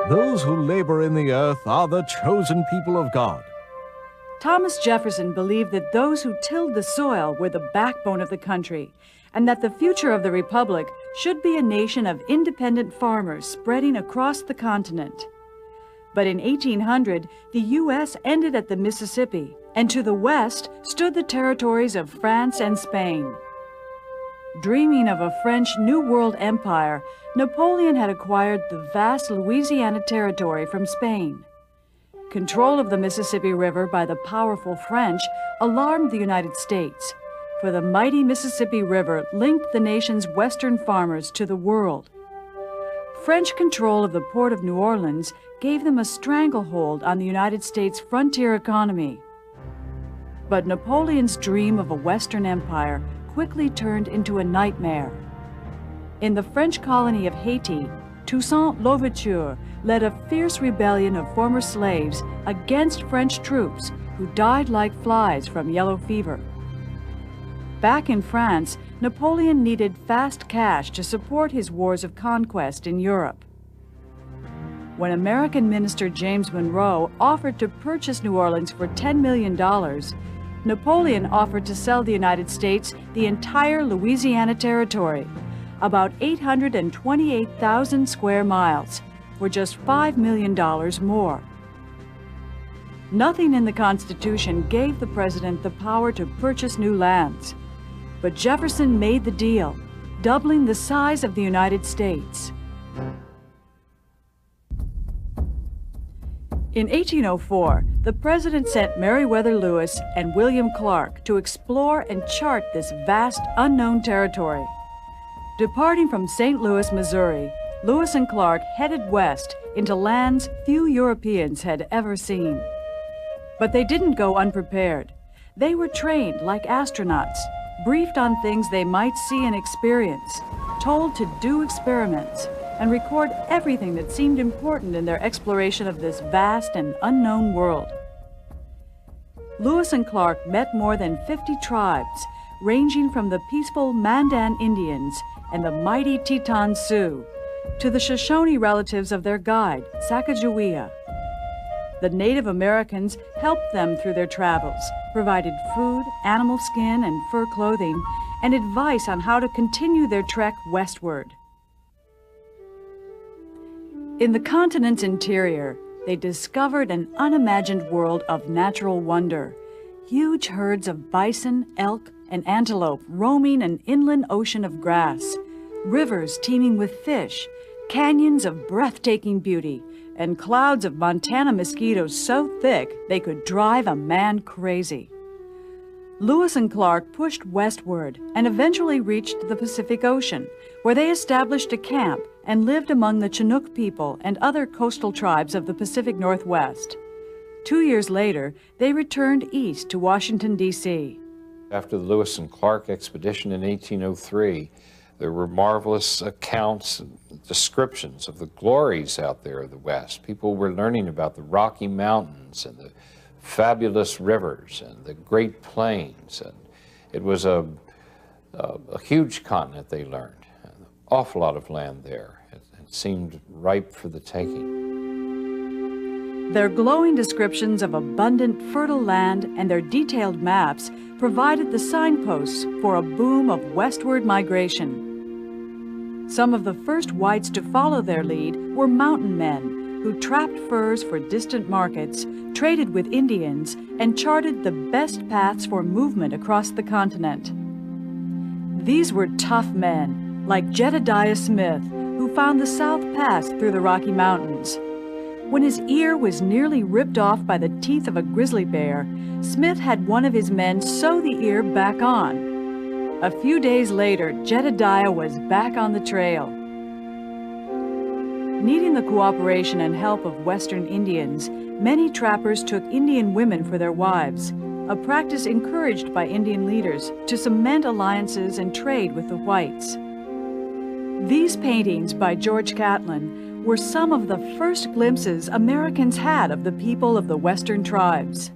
Those who labor in the earth are the chosen people of God. Thomas Jefferson believed that those who tilled the soil were the backbone of the country, and that the future of the Republic should be a nation of independent farmers spreading across the continent. But in 1800, the U.S. ended at the Mississippi, and to the west stood the territories of France and Spain. Dreaming of a French New World Empire, Napoleon had acquired the vast Louisiana Territory from Spain. Control of the Mississippi River by the powerful French alarmed the United States, for the mighty Mississippi River linked the nation's western farmers to the world. French control of the port of New Orleans gave them a stranglehold on the United States frontier economy. But Napoleon's dream of a Western empire quickly turned into a nightmare. In the French colony of Haiti, Toussaint Louverture led a fierce rebellion of former slaves against French troops who died like flies from yellow fever. Back in France, Napoleon needed fast cash to support his wars of conquest in Europe. When American Minister James Monroe offered to purchase New Orleans for $10 million, Napoleon offered to sell the United States the entire Louisiana Territory, about 828,000 square miles, for just $5 million more. Nothing in the Constitution gave the president the power to purchase new lands, but Jefferson made the deal, doubling the size of the United States. In 1804, the president sent Meriwether Lewis and William Clark to explore and chart this vast, unknown territory. Departing from St. Louis, Missouri, Lewis and Clark headed west into lands few Europeans had ever seen. But they didn't go unprepared. They were trained like astronauts, briefed on things they might see and experience, told to do experiments, and record everything that seemed important in their exploration of this vast and unknown world. Lewis and Clark met more than 50 tribes, ranging from the peaceful Mandan Indians and the mighty Teton Sioux to the Shoshone relatives of their guide, Sacagawea. The Native Americans helped them through their travels, provided food, animal skin, and fur clothing, and advice on how to continue their trek westward. In the continent's interior, they discovered an unimagined world of natural wonder. Huge herds of bison, elk, and antelope roaming an inland ocean of grass, rivers teeming with fish, canyons of breathtaking beauty, and clouds of Montana mosquitoes so thick they could drive a man crazy. Lewis and Clark pushed westward and eventually reached the Pacific Ocean, where they established a camp and lived among the Chinook people and other coastal tribes of the Pacific Northwest. 2 years later, they returned east to Washington, D.C. After the Lewis and Clark expedition in 1803, there were marvelous accounts and descriptions of the glories out there of the West. People were learning about the Rocky Mountains and the fabulous rivers and the Great Plains. And it was a huge continent they learned. An awful lot of land there. It seemed ripe for the taking. Their glowing descriptions of abundant, fertile land and their detailed maps provided the signposts for a boom of westward migration. Some of the first whites to follow their lead were mountain men who trapped furs for distant markets, traded with Indians, and charted the best paths for movement across the continent. These were tough men, like Jedediah Smith, who found the South Pass through the Rocky Mountains. When his ear was nearly ripped off by the teeth of a grizzly bear, Smith had one of his men sew the ear back on. A few days later, Jedediah was back on the trail. Needing the cooperation and help of Western Indians, many trappers took Indian women for their wives, a practice encouraged by Indian leaders to cement alliances and trade with the whites. These paintings by George Catlin were some of the first glimpses Americans had of the people of the Western tribes.